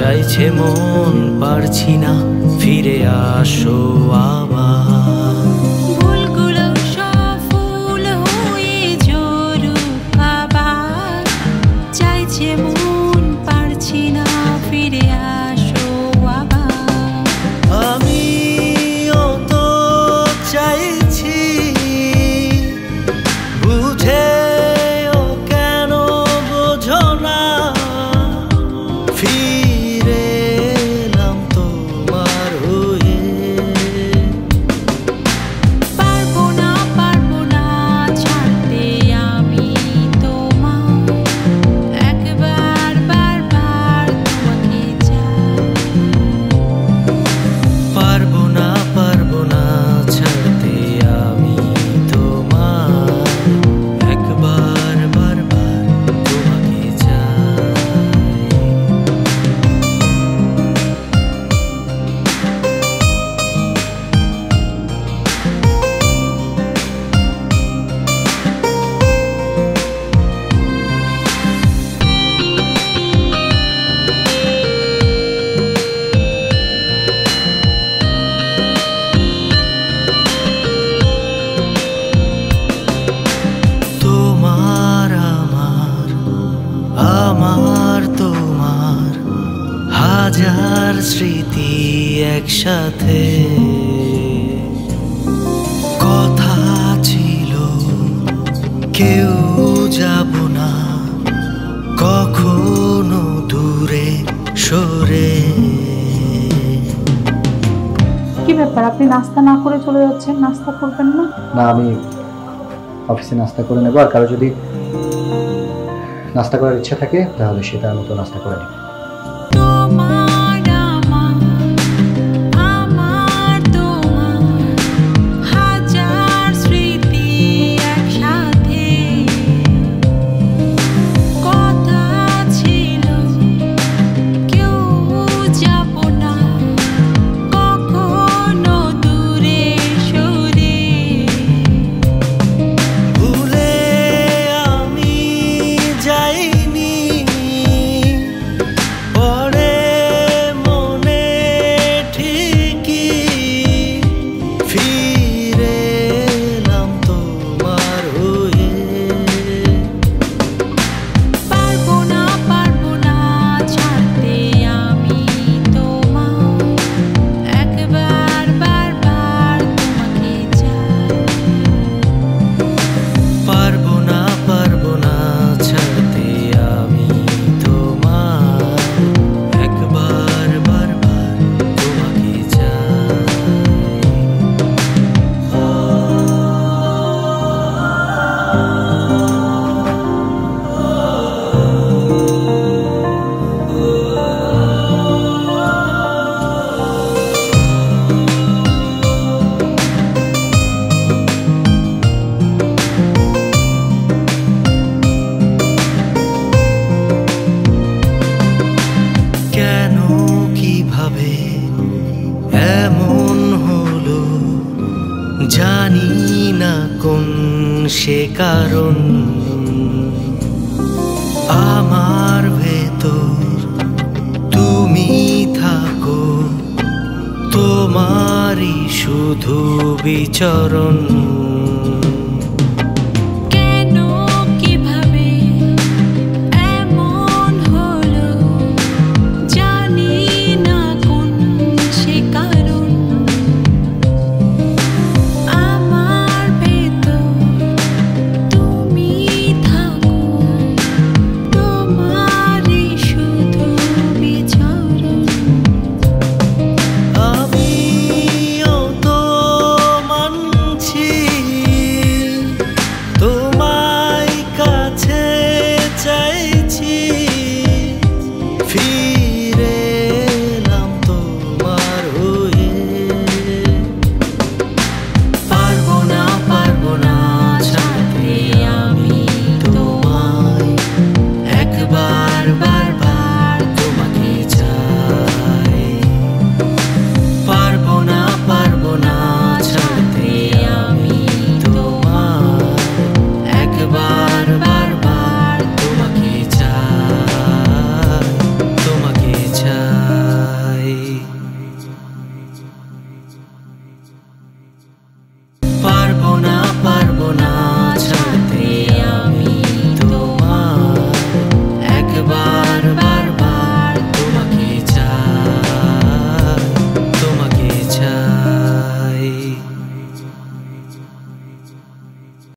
চাইছে মন পারছি না ফিরে আসো আবার। ভুলগুলো সফল হয়ে ঝরুক আবার, চাইছে মন পারছি না ফিরে আসো আবার। আমিও তো চাইছি বুঝেও কেন বোঝো না, ফিরে এলাম তোমার হয়ে। পারবো না ছাড়তে আমি তোমায়, একবার বারবার তোমাকে চাই। পারবো না ছাড়তে আমি তোমায়, একবার বারবার তোমাকে চাই। তোমার আমার, আমার তোমার, হাজার স্মৃতি একসাথে। কথা ছিল কেউ যাব না কখনো দূরে সরে। কি ব্যাপার, আপনি নাস্তা না করে চলে যাচ্ছেন? নাস্তা করবেন না? না, আমি অফিসে নাস্তা করে নেবো। আর কারো যদি নাস্তা করার ইচ্ছা থাকে তাহলে সেটার মতো নাস্তা করে নেব। তোমার আমার তোমার, হাজার স্মৃতি একসাথে। কথা ছিল কেউ যাব না কখনো দূরে সরে। ভুলে আমি যাইনি, পরে মনে ঠিকই ফিরে এলাম তোমার হয়ে। পারবো না ছাড়তে আমি তোমায়, একবার বারবার তোমাকে চাই। পারবো না ছাড়তে আমি তোমায়, একবার বারবার তোমাকে চাই। কেন কিভাবে এমন হলো জানি না কোন সে কারণ। আমার ভেতর তুমি থাকো, তোমারই শুধু বিচরণ।